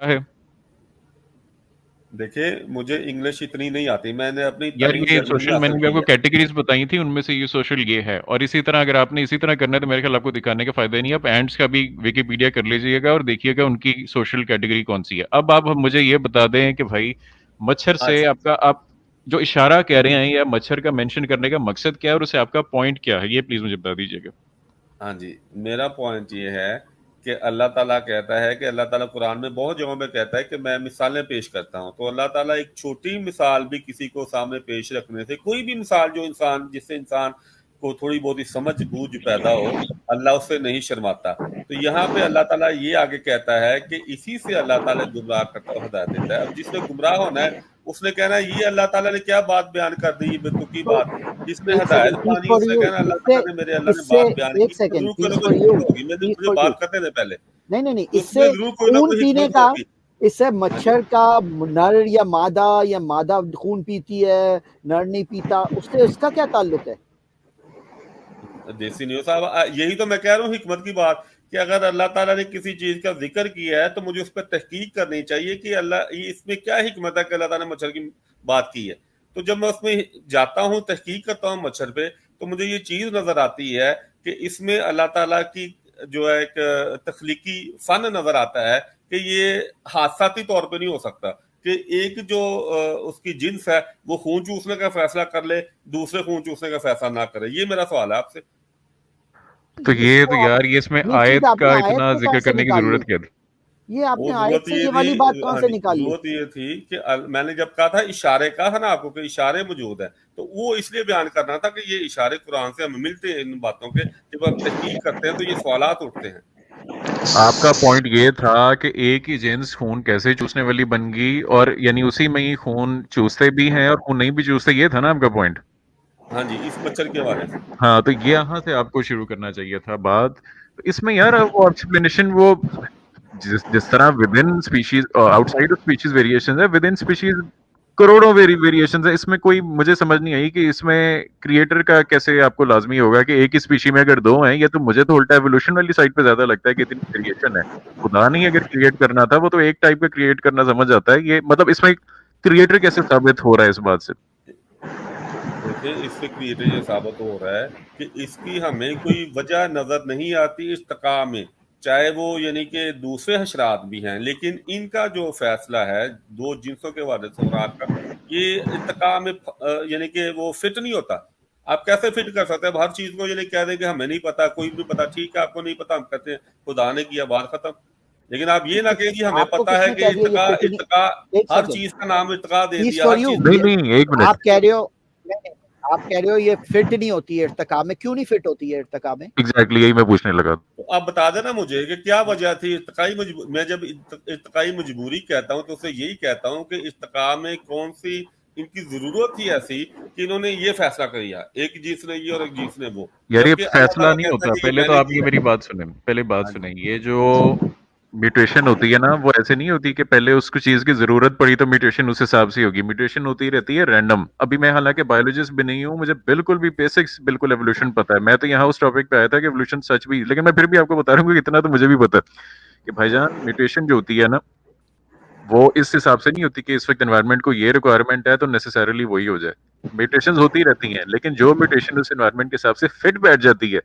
क्या है? देखिए, मुझे इंग्लिश इतनी नहीं आती, मैंने अपनी यार तालीम ये जर्मनी में सोशल, हासिल मैंने भी की आपको है। कैटेगरीज बताई थी, उनमें से ये सोशल ये है। और इसी तरह अगर आपने इसी तरह करना है तो मेरे ख्याल आपको दिखाने का फायदा ही नहीं है। आप एंड्स का भी विकिपीडिया कर लीजिएगा और देखिएगा उनकी सोशल कैटेगरी कौन सी है। अब आप मुझे ये बता दें कि भाई मच्छर से अच्छा, आपका, आप जो इशारा कह रहे हैं या मच्छर का मेंशन करने का मकसद क्या है और उससे आपका पॉइंट क्या है, ये प्लीज मुझे बता दीजिएगा। हाँ जी, मेरा पॉइंट ये है कि अल्लाह ताला कहता है कि अल्लाह ताला कुरान में बहुत जगहों में कहता है कि मैं मिसालें पेश करता हूँ। तो अल्लाह ताला एक छोटी मिसाल भी किसी को सामने पेश रखने से, कोई भी मिसाल जो इंसान, जिससे इंसान को थोड़ी बहुत ही समझ बूझ पैदा हो, अल्लाह उससे नहीं शर्माता। तो यहाँ पे अल्लाह ताला ये आगे कहता है कि इसी से अल्लाह ताला गुमराह करता हुआ हिदायत देता है। अब जिसने गुमराह होना है उसने कहना है ये अल्लाह ताला ने क्या बात बयान कर दी, ये बेतुकी तो बात। जिसने एक हिदायत सेकंड, पीस पानी फॉर उसने यू, कहना अल्लाह इससे ताला ने, मेरे अल्लाह ने इससे बात बयान एक की, तो सेकंड, जरूर कोई पीस ना कोई फॉर यू, हिकमत होगी। पीस मुझे फॉर यू। बात करने दें पहले। नहीं नहीं नहीं, उसमें इससे जरूर कोई ना खून कोई पीने हिकमत का, होगी। इससे हाँ जी, मच्छर का नर या मादा खून पीती है, नर नहीं पीता, उससे इसका क्या ताल्लुक है? देसी न्यूज साहब, यही तो मैं कह रहा हूँ हिकमत की बात, कि अगर अल्लाह ताला ने किसी चीज का जिक्र किया है तो मुझे उस पर तहकीक करनी चाहिए कि अल्लाह ये इसमें क्या हिकमत है कि अल्लाह ताला ने मच्छर की बात की है। तो जब मैं उसमें जाता हूँ, तहकीक करता हूँ मच्छर पे, तो मुझे ये चीज नजर आती है कि इसमें अल्लाह ताला की जो है एक तख्लीकी फन नजर आता है कि ये हादसाती तौर पे नहीं हो सकता कि एक जो उसकी जिन्स है वो खून चूसने का फैसला कर ले, दूसरे खून चूसने का फैसला ना करे। ये मेरा सवाल है आपसे। तो ये तो इसको आप, यार, ये इसमें ये चीज आयत आपने का आयत इतना से कहां जिक्र से करने की निकाल ली? जरूरत क्या थी? ये वो आपने आयत जरूरत से ये ये थी, वाली बात कहां हाँ से जी, निकाल ली? जरूरत ये थी कि मैंने जब कहा था इशारे का, है ना आपको, कि इशारे मौजूद है, तो वो इसलिए बयान करना था कि ये इशारे कुरान से हमें मिलते हैं इन बातों के। जब हम तहकीक करते हैं तो ये सवालात उठते हैं। आपका पॉइंट ये था कि एक ही जिन्स खून कैसे चूसने वाली बन गई, और यानी उसी में ही खून चूसते भी हैं और खून नहीं भी चूसते, ये था ना आपका पॉइंट? हाँ जी, इस मच्छर के हवाले से। हाँ, तो ये यहाँ से आपको शुरू करना चाहिए था बात। तो इसमें यार वो एक्सप्लेनेशन, वो जिस तरह with in species, outside of species variation है, विद इन स्पीशीज करोड़ों वेरिएशन है। इसमें कोई मुझे समझ नहीं आई कि इसमें क्रिएटर का कैसे आपको लाजमी होगा कि एक ही स्पीशी में अगर दो हैं। ये तो मुझे तो उल्टा एवोल्यूशन वाली साइड पे ज्यादा लगता है कि इतनी वेरिएशन है। खुदा नहीं अगर क्रिएट करना था वो तो एक टाइप का क्रिएट करना समझ आता है। ये मतलब इसमें क्रिएटर कैसे साबित हो रहा है इस बात से? देखिए, इससे क्रिएटर ये साबित हो रहा है कि इसकी हमें कोई वजह नजर नहीं आती इर्तिका में, चाहे वो यानी कि दूसरे हशरात भी हैं, लेकिन इनका जो फैसला है दो जिन्सों के हवाले से खुराक का, ये इर्तिका में यानी कि वो फिट नहीं होता। आप कैसे फिट कर सकते हैं? अब हर चीज को यानी कह दें कि हमें नहीं पता, कोई भी नहीं पता, ठीक है आपको नहीं पता, हम कहते हैं खुदा ने किया, बात खत्म। लेकिन आप ये ना कहें कि हमें आपको पता है किसने कि कह दिया ये इर्तिका, फिट इर्तिका, नहीं? एक हर सेकेंड, चीज का नाम इर्तिका दे पीस दिया, फॉर हर यू, चीज। नहीं नहीं, एक मिनट। आप कह रहे हो, नहीं, आप कह रहे हो ये फिट नहीं होती है इर्तिका में, क्यों नहीं फिट होती है इर्तिका में? एग्जैक्टली यही मैं पूछने लगा। तो आप बता देना मुझे कि क्या वजह थी इर्तिकाई मैं जब इर्तिकाई मजबूरी कहता हूं तो उसे यही कहता हूं कि इर्तिका में कौन सी इनकी जरूरत थी ऐसी कि इन्होंने ये फैसला किया, एक जीस ने ये और एक जीस ने वो, यार ये जबकि अल्लाह फैसला ताला नहीं कहता है होता। कि ये पहले तो मैंने आप ये किया। मेरी बात सुने, पहले बात हाँ जी, सुने। ये जो म्यूटेशन होती है ना, वो ऐसे नहीं होती कि पहले उसको चीज की जरूरत पड़ी तो म्यूटेशन उस हिसाब से होगी। म्यूटेशन होती रहती है रैंडम। अभी मैं हालांकि बायोलॉजिस्ट भी नहीं हूँ, मुझे बिल्कुल भी बेसिक्स, बिल्कुल एवोल्यूशन पता है। मैं तो यहाँ उस टॉपिक पे आया था कि एवोल्यूशन सच भी, लेकिन मैं फिर भी आपको बता रहा हूँ कि इतना तो मुझे भी पता है कि भाईजान म्यूटेशन जो होती है ना, वो इस हिसाब से नहीं होती कि इस वक्त एनवायरनमेंट को ये रिक्वायरमेंट है तो नेसेसरली वही हो जाए। म्यूटेशन होती रहती हैं, लेकिन जो म्यूटेशन उस एनवायरनमेंट के हिसाब से फिट बैठ जाती है,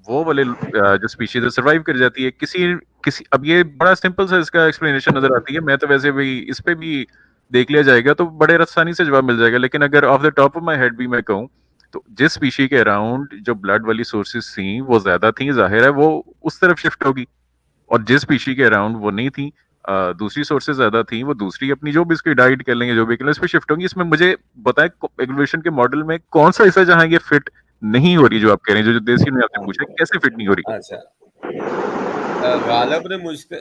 वो वाले जो स्पीशीज है सर्वाइव कर जाती है। किसी किसी अब ये बड़ा सिंपल सा इसका एक्सप्लेनेशन नजर आती है। मैं तो वैसे भी इस पे भी देख लिया जाएगा तो बड़े आसानी से जवाब मिल जाएगा, लेकिन अगर of the top of my head भी मैं कहूँ तो जिस स्पीशी के अराउंड जो ब्लड वाली सोर्सेज थी वो ज्यादा थी, जाहिर है वो उस तरफ शिफ्ट होगी। और जिस स्पीशी के अराउंड वो नहीं थी, दूसरी सोर्सेज ज्यादा थी, वो दूसरी अपनी जो भी इसकी डाइट कर लेंगे, जो भी कर लेंगे, इस पे शिफ्ट होंगी। इसमें मुझे बताएं एवोल्यूशन के मॉडल में कौन सा ऐसा जहां ये फिट नहीं हो रही, जो आप कह रहे हैं, जो देसी ने आपसे हाँ पूछा जी। कैसे फिट नहीं हो रही? अच्छा, गालिब ने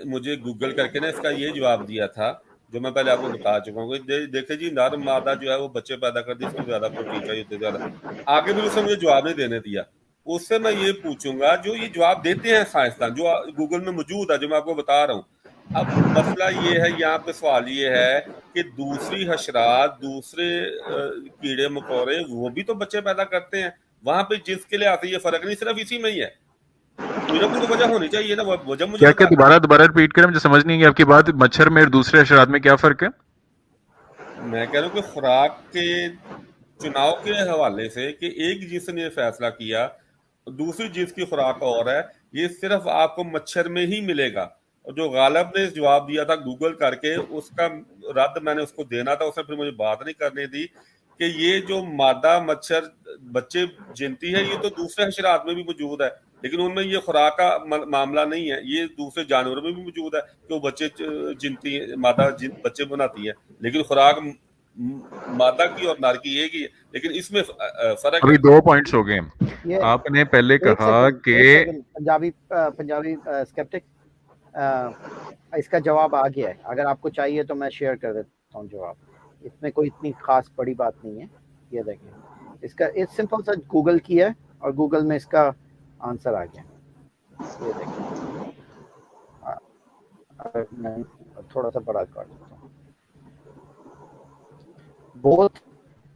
मुझे गूगल करके ना इसका ये जवाब दिया था, जो मैं पहले आपको बता चुका हूँ। देखिए जी, नर मादा जो है वो बच्चे पैदा करती है, इसको ज्यादा प्रोटीन चाहिए होता है ज्यादा। आगे भी उसने मुझे जवाब नहीं देने दिया। उससे मैं ये पूछूंगा, जो ये जवाब देते हैं साइंसदान, जो गूगल में मौजूद है, जो मैं आपको बता रहा हूँ। अब मसला ये है, यहाँ पे सवाल ये है कि दूसरी हशरात, दूसरे कीड़े मकोड़े, वो भी तो बच्चे पैदा करते हैं। वहां पे जिसके लिए आते ये फर्क नहीं सिर्फ इसी में ही है। कोई ना कोई तो वजह होनी चाहिए ना, वजह मुझे क्या क्या बता। दोबारा रिपीट करें, मुझे समझ नहीं है आपकी बात। मच्छर में और दूसरे हशरात में क्या फर्क है? मैं कह रहा हूँ कि खुराक के चुनाव के हवाले से कि एक जिस ने फैसला किया, दूसरी जिस की खुराक और है, ये सिर्फ आपको मच्छर में ही मिलेगा। और जो गालिब ने जवाब दिया था गूगल करके, उसका रद्द मैंने उसको देना था, उसने फिर मुझे बात नहीं करनी थी कि ये जो मादा मच्छर बच्चे जिनती है, ये तो दूसरे हशरात में भी मौजूद है, लेकिन उनमें ये खुराक का मामला नहीं है। ये दूसरे जानवरों में भी मौजूद है कि वो बच्चे जिनती है, मादा बच्चे बनाती है, लेकिन खुराक मादा की और नर की एक ही है, लेकिन इसमें फर्क अभी है। 2 पॉइंट्स हो गए। ये आपने पहले एक कहा सेकंड, कि एक सेकंड, पंजाबी पंजाबी स्केप्टिक, इसका जवाब आ गया है। अगर आपको चाहिए तो मैं शेयर कर देता हूँ जवाब। इसमें कोई इतनी खास बड़ी बात नहीं है। ये देखिए, इसका एक सिंपल सा गूगल किया है और गूगल में इसका आंसर आ गया। ये देखिए, अगर मैं थोड़ा सा बड़ा कर देता हूँ। Both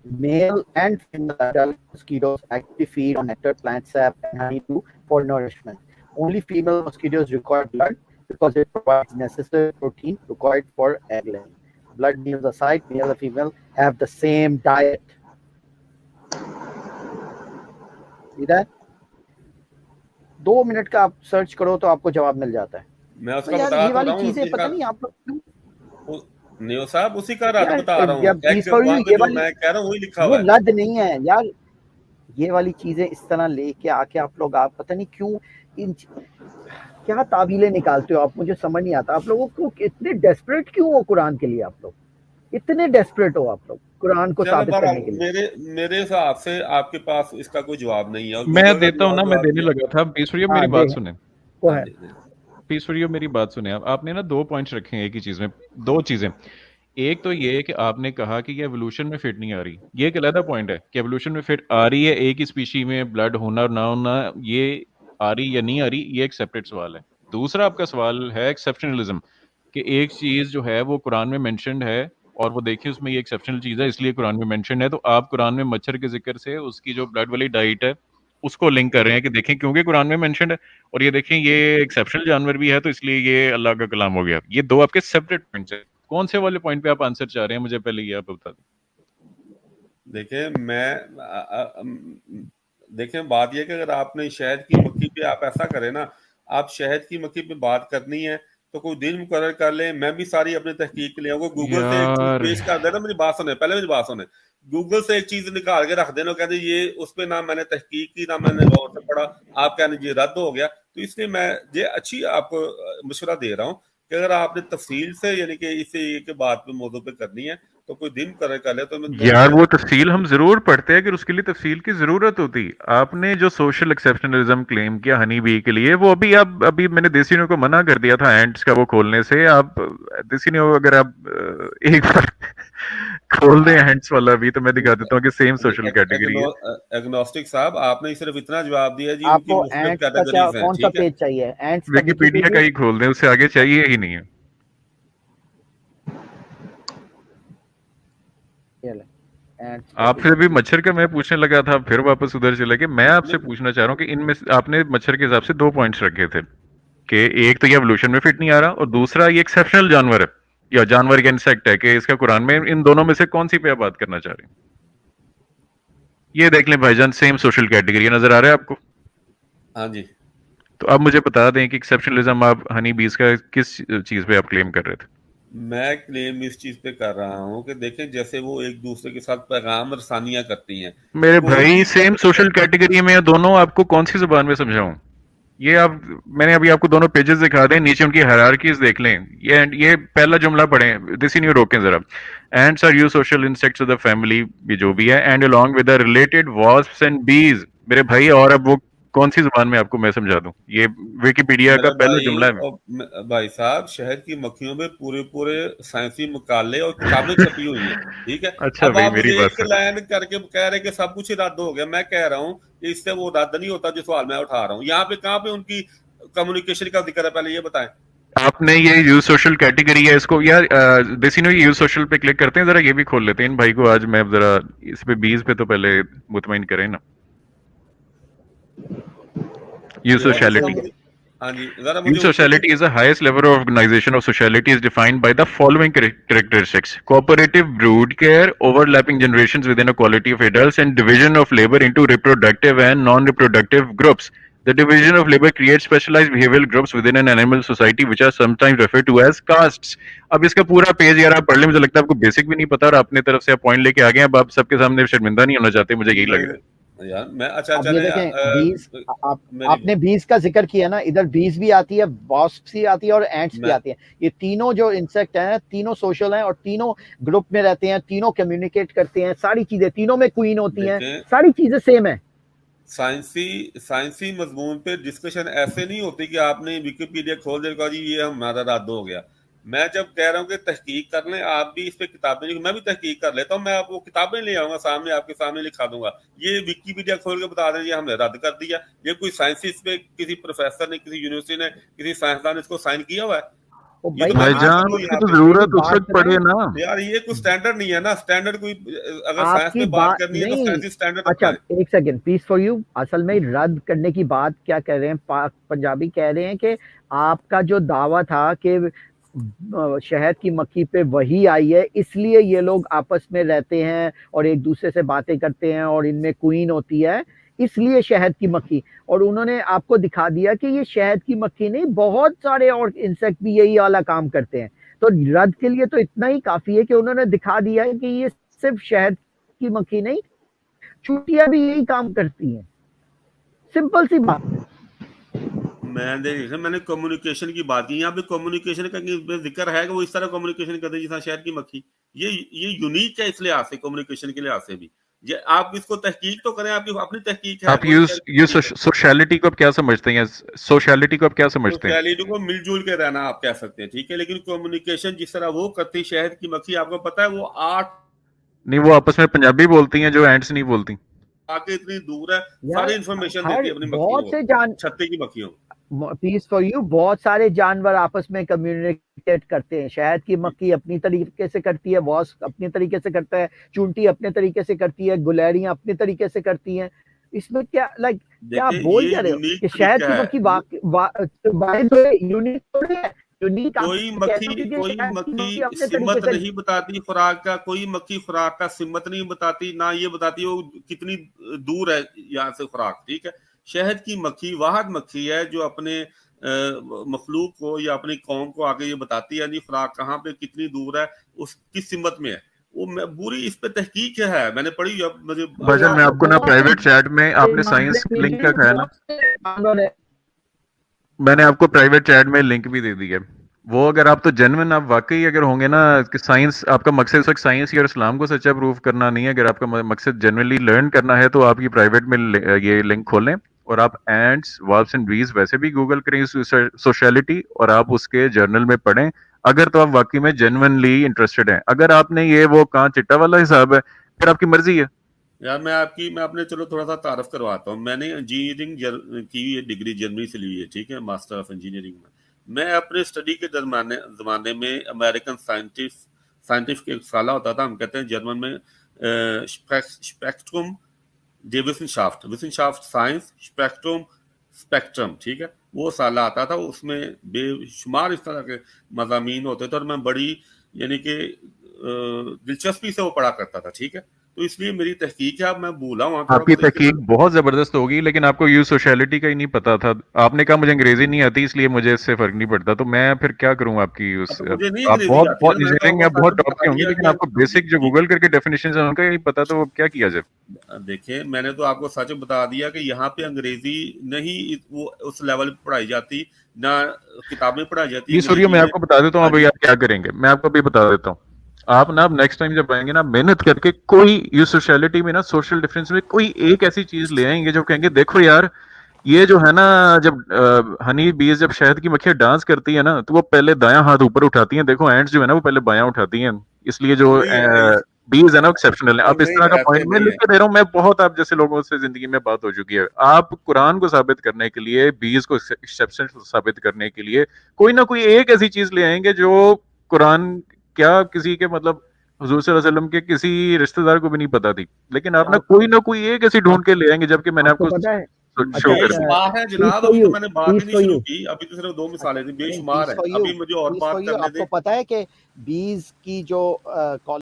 male and female adult mosquitoes actually feed on nectar, plant sap, and honeydew for nourishment. Only female mosquitoes require blood because it provides necessary protein required for egg laying. Blood meals aside, male and female have the same diet. See that? 2 minute का आप search करो तो आपको जवाब मिल जाता है। मैं तो उसका यार बता ये तो वाली रहा हूँ, चीजें उसी पता का नहीं आप लोग क्यों नियो साहब उसी का रद्द यार, बता रहा हूँ। जब एग फॉर यू वहां पे ये जो वाली, मैं कह रहा हूँ वही लिखा ये हुआ है। लद नहीं है यार। ये वाली चीजें इस तरह लेके आके आप लोग, आप पता नहीं क्यों इन क्या तावीलें निकालते हो आप, मुझे समझ नहीं आता। आप लोगों को इतने डेस्परेट क्यों हो कुरान के लिए? आप लोग इतने डेस्परेट हो आप लोग कुरान को चलो साबित बहरहाल, करने के लिए? मेरे हिसाब से आपके पास इसका कोई जवाब नहीं है, और मैं गूगल ने देता हूं ना, मैं जवाब देने दिया। लगा था। पीसुरियो हाँ मेरी दे, बात सुने। वो हाँ है। जी जी। पीसुरियो मेरी बात सुने। आपने ना 2 पॉइंट्स रखे हैं एक ही चीज में। 2 चीजें। एक तो ये है कि आपने कहा कि ये एवोल्यूशन में फिट नहीं आ रही। ये एक अलग पॉइंट है कि एवोल्यूशन में फिट आ रही है, एक ही स्पीशी में ब्लड होना और ना होना, ये आ रही या नहीं आ रही, ये एक सेपरेट सवाल है। दूसरा आपका सवाल है एक्सेप्शनलिज्म, कि एक चीज जो है वो कुरान में मेंशन्ड है और वो देखिए उसमें ये एक्सेप्शनल चीज है इसलिए कुरान में मेंशन्ड है। तो आप कुरान में मच्छर के जिक्र से उसकी जो ब्लड वाली डाइट है उसको लिंक कर रहे हैं कि देखें क्योंकि कुरान में मेंशन्ड है और ये देखें ये एक्सेप्शनल जानवर भी है तो इसलिए ये अल्लाह का कलाम हो गया। ये 2 आपके सेपरेट पॉइंट्स है। कौन से वाले पॉइंट पे आप आंसर चाह रहे हैं, मुझे पहले ये आप बता दें। देखिए देखिए, बात यह कि अगर आपने शहद की मक्खी पे आप ऐसा करें ना, आप शहद की मक्खी पे बात करनी है तो कोई दिन मुकर्रर कर ले, मैं भी सारी अपनी तहकीक ले आऊंगा। गूगल से एक चीज यार पेश कर देना, मेरी बात सुने, पहले मेरी बात सुने। गूगल से एक चीज निकाल के रख देना, कहते ये उस पे ना मैंने तहकीक की, ना मैंने गौर से पढ़ा, आप कहने ये रद्द हो गया। तो इसलिए मैं ये अच्छी आपको मशवरा दे रहा हूँ कि अगर आपने तफसील से यानी कि इसे के बात पे मौजूद पे करनी है तो कोई दिन मुकर्रर कर ले, तो मैं दोनों यार में वो तफसील हम जरूर पढ़ते हैं, अगर उसके लिए तफसील की जरूरत होती। आपने जो सोशल एक्सेप्शनलिज्म क्लेम किया हनी बी के लिए, वो अभी मैंने देसी न्यू को मना कर दिया था एंड्स का वो खोलने से। आप देसी न्यू अगर आप एक बार खोल दें एंड्स वाला भी, तो मैं दिखा देता हूँ कि सेम सोशल कैटेगरी है। एग्नोस्टिक साहब, आपने सिर्फ इतना जवाब दिया जी, उनकी आपको मुख्तलिफ एंट्स का क्या, कैटेगरीज हैं, कौन सा ठीक है। पेज चाहिए? एंट्स का विकिपीडिया का ही खोल दें, उससे आगे चाहिए ही नहीं है। आपसे भी मच्छर का मैं पूछने लगा था, फिर वापस उधर चले गए। मैं आपसे पूछना चाह रहा हूँ कि इनमें आपने मच्छर के हिसाब से 2 पॉइंट्स रखे थे कि एक तो ये एवोल्यूशन में फिट नहीं आ रहा और दूसरा ये एक्सेप्शनल जानवर है या जानवर का इंसेक्ट है, कि इसका कुरान में, इन दोनों में से कौन सी पे आप बात करना चाह रहे हैं? ये देख लें भाईजान, सेम सोशल कैटेगरी नजर आ रहा है आपको? हाँ जी। तो अब मुझे बता दें कि एक्सेप्शनलिज्म आप हनी बीज का किस चीज पे आप क्लेम कर रहे थे? मैं क्लेम इस चीज पे कर रहा हूँ कि देखें, जैसे वो एक दूसरे के साथ पैगाम रसानियां करती हैं, मेरे कोई भाई भी सेम सोशल कैटेगरी में दोनों, आपको कौन सी जुबान में समझाऊं? ये आप, मैंने अभी आपको दोनों पेजेस दिखा दें, नीचे उनकी हायरार्कीज देख लें। ये पहला जुमला पढ़ें, दिस इन यू रोकें जरा। Ants are you social insects of the family, ये जो भी है, and along with the related wasps and bees. मेरे भाई, और अब वो कौन सी जुबान में आपको मैं समझा दूं? ये विकिपीडिया का मेरे पहला भाई, जुमला है। और भाई साहब, शहद की मक्खियों में पूरे पूरे साइंसी मकाले और किताबें छपी हुई हैं, ठीक है। अच्छा अब भाई, आप मेरी मुझे बात एक सुन। लाइन करके कह रहे कि सब कुछ ही रद्द हो गया। मैं कह रहा हूँ कि इससे वो रद्द नहीं होता जो सवाल मैं उठा रहा हूँ। यहाँ पे कहाँ पे उनकी कम्युनिकेशन का जिक्र है, पहले ये बताएं। आपने ये यूज सोशल कैटेगरी है, इसको यार देसी नो यूज सोशल पे क्लिक करते हैं, जरा ये भी खोल लेते हैं इन भाई को। आज मैं जरा इस पे बीज पे तो पहले मुतमईन करें ना। यूज जरा एक सोशलिटी। सेकंड, हाँ जी, जरा Human मुझे उसके sociality is the highest level of organization of sociality is defined by the following characteristics: cooperative, brood care, overlapping generations within a quality of adults, and division of labor into reproductive and non-reproductive groups. The division of labor creates specialized behavioral groups within an animal society, which are sometimes referred to as castes. अब इसका पूरा page यार आप पढ़ लें, मुझे लगता है आपको बेसिक भी नहीं पता और अपनी तरफ से आप पॉइंट लेके आ गए। अब आप सबके सामने शर्मिंदा नहीं होना चाहते, मुझे यही लग रहा है। नहीं यार, मैं अच्छा अब ये चले देखें बीज, मेरी आपने बीज का जिक्र किया ना, इधर बीज भी आती है, वॉस्प्स भी आती है और एंट्स भी मैं आती हैं। ये तीनों जो इंसेक्ट हैं तीनों सोशल हैं और तीनों ग्रुप में रहते हैं, तीनों कम्युनिकेट करते हैं, सारी चीजें, तीनों में क्वीन होती हैं, देखें, सारी चीजें सेम है। साइंसी मजमून पे डिस्कशन ऐसे नहीं होती कि आपने विकिपीडिया खोल देगा जी ये हमारा रद्द हो गया। मैं जब कह रहा हूँ कि तहकीक कर लें, आप भी इस पे किताबें, मैं भी तहकीक कर लेता हूँ, मैं आपको किताबें ले आऊंगा सामने, आपके सामने लिखा दूंगा। ये विकिपीडिया खोल के बता दें ये हमने रद्द कर दिया, ये कोई साइंसी इस पे किसी प्रोफेसर ने, किसी यूनिवर्सिटी ने, किसी साइंसदान ने इसको साइन किया हुआ है? ओ ये तो भाई मैं आप भाईजान पूछ रहा हूँ उसकी यहाँ तो पे। जरूरत उस बात वक्त पड़े करें, ना। यार ये कोई स्टैंडर्ड नहीं है ना, स्टैंडर्ड कोई, अगर साइंस आपकी पे बात बात करनी है तो नहीं। साइंसी स्टैंडर्ड अच्छा अपनाएं। एक सेकंड, पीस फॉर यू। असल में रद्द करने की बात क्या कर रहे हैं, पाक पंजाबी कह रहे हैं कि आपका जो दावा था कि शहद की मक्खी पे वही आई है, इसलिए ये लोग आपस में रहते हैं और एक दूसरे से बातें करते हैं और इनमें क्वीन होती है, इसलिए शहद की मक्खी। और उन्होंने आपको दिखा दिया कि ये शहद की मक्खी नहीं, बहुत सारे और इंसेक्ट भी यही वाला काम करते हैं। तो रद्द के लिए तो इतना ही काफी है कि उन्होंने दिखा दिया है कि ये सिर्फ शहद की मक्खी नहीं, चूंटियां भी यही काम करती हैं। सिंपल सी बात है। मैंने कम्युनिकेशन की बात की, यहाँ पे कम्युनिकेशन का जिक्र है कि वो इस तरह कम्युनिकेशन करते हैं जिस शहर की मक्खी। ये यूनिक है इस लिहाज से, कम्युनिकेशन के लिहाज से भी। ये आप इसको तहकीक तो करें, आपकी अपनी तहकीक है। आप ये सोशलिटी को आप क्या समझते हैं? सोशलिटी को आप क्या समझते हैं? सोशलिटी को मिलजुल के रहना आप कह सकते हैं, ठीक है, लेकिन कम्युनिकेशन जिस तरह वो करती शहद की मक्खी, आपको पता है वो 8 नहीं, वो आपस में पंजाबी बोलती हैं जो एंट्स नहीं बोलती। आके इतनी दूर है, यार सारी इंफॉर्मेशन हर देती है अपनी बहुत मक्खियों से को, छत्ते की मक्खियों को। पीस फॉर यू, बहुत सारे जानवर आपस में कम्युनिकेट करते हैं। शहद की मक्खी अपनी तरीके से करती है, वॉस्प अपने तरीके से करता है, चूंटी अपने तरीके से करती है, गुलैरियां अपने तरीके से करती हैं। इसमें क्या क्या आप बोल ये क्या रहे हो यूनिक कि शहद तरीका की मक्खी यूनिक थोड़ी है? यूनिक आप कोई कहते हो कि कोई शहद की मक्खी मक्खी अपने सिमत तरीके से। नहीं बताती खुराक का, कोई मक्खी खुराक का सिमत नहीं बताती, ना ये बताती वो कितनी दूर है यहाँ से खुराक, ठीक है। शहद की मक्खी वाहद मक्खी है जो अपने मखलूक को या अपनी कौम को आगे ये बताती है जी खुराक कहाँ पे कितनी दूर है, उसकी सिमत में है। वो पूरी इस पे तहकीक है, मैंने पढ़ी। अब मुझे भाईजान मैं आपको ना प्राइवेट चैट में, आपने साइंस लिंक का कहा ना, मैंने आपको प्राइवेट चैट में लिंक भी दे दी है। वो अगर आप तो जेन्युइन आप वाकई अगर होंगे ना कि साइंस आपका मकसद इस वक्त साइंस और इस्लाम को सच्चा प्रूफ करना नहीं है, अगर आपका मकसद जेन्युइनली लर्न करना है तो आप ये प्राइवेट में ये लिंक खोलें और आप एंड्स वाल्व्स एंड बीज वैसे भी गूगल करें सोशलिटी और आप उसके जर्नल में पढ़ें, अगर तो आप वाकई में जेन्युइनली इंटरेस्टेड हैं। अगर आपने ये वो कहाँ चिट्टा वाला हिसाब है फिर आपकी मर्जी है। यार मैं अपने चलो थोड़ा सा तारफ करवाता हूँ। मैंने इंजीनियरिंग की हुई डिग्री जर्मनी से ली है, ठीक है, मास्टर ऑफ इंजीनियरिंग में। मैं अपने स्टडी के जमाने में अमेरिकन साइंटिफिक एक साला होता था, हम कहते हैं जर्मन में स्पेक्ट्रम डे विसनशाफ्ट साइंस स्पेक्ट्रम, ठीक है, वो साला आता था। उसमें बेशुमार इस तरह के मज़ामीन होते थे और मैं बड़ी यानी कि दिलचस्पी से वो पढ़ा करता था, ठीक है। तो इसलिए मेरी तहकीक है, अब मैं भूला वहाँ थोड़ा आपकी बहुत, तहकीक बहुत जबरदस्त होगी, लेकिन आपको यूज सोशलिटी का ही नहीं पता था। आपने कहा मुझे अंग्रेजी नहीं आती इसलिए मुझे इससे फर्क नहीं पड़ता, तो मैं फिर क्या करूं आपकी उस। अब मुझे नहीं आप अंग्रेजी बहुत आती बहुत ना, मैंने तो इंजीनियरिंग में आपको आप बहुत सच टॉप बता के होंगे, दिया लेकिन कि आपको बेसिक जो गूगल करके डेफिनेशन है उनका ही नहीं पता, तो वो क्या किया जाए। देखिए मैंने तो आपको सच बता दिया कि यहाँ पे अंग्रेजी नहीं वो उस लेवल पे पढ़ाई जाती, ना किताबें पढ़ाई जाती ये सूर्य, अंग्रेजी मैं में। आपको बता देता हूँ अभी आप क्या करेंगे, मैं आपको अभी बता देता हूँ। आप ना अब नेक्स्ट टाइम जब आएंगे ना मेहनत करके कोई ये सोशलिटी में ना सोशल डिफरेंस में कोई एक ऐसी चीज ले आएंगे जो कहेंगे देखो यार ये जो है ना, जब हनी बीज जब शहद की मक्खियां डांस करती है ना तो वो पहले दायां हाथ ऊपर उठाती हैं, देखो एंड्स जो है ना वो पहले बायां उठाती हैं, इसलिए जो नहीं है, बीज है ना एक्सेप्शनल है। अब इस नहीं तरह का ऐसे पॉइंट मैं नहीं लिख है। के दे रहा हूँ, मैं बहुत आप जैसे लोगों से जिंदगी में बात हो चुकी है। आप कुरान को साबित करने के लिए, बीज को एक्सेप्शन साबित करने के लिए कोई ना कोई एक ऐसी चीज ले आएंगे जो कुरान क्या किसी के मतलब हुजूर सल्लल्लाहु अलैहि वसल्लम के किसी रिश्तेदार को भी नहीं पता थी, लेकिन आप ना आपको कोई एक ऐसी ढूंढ के ले आएंगे, जबकि मैंने आपको आपको पता है शो कर दिया। बेशुमार है जनाब, अभी तो मैंने बात ही नहीं शुरू की, अभी तो सिर्फ 2 मिसालें थी, बेशुमार है। अभी मुझे और बात करने दें। आपको पता है कि बीज की जो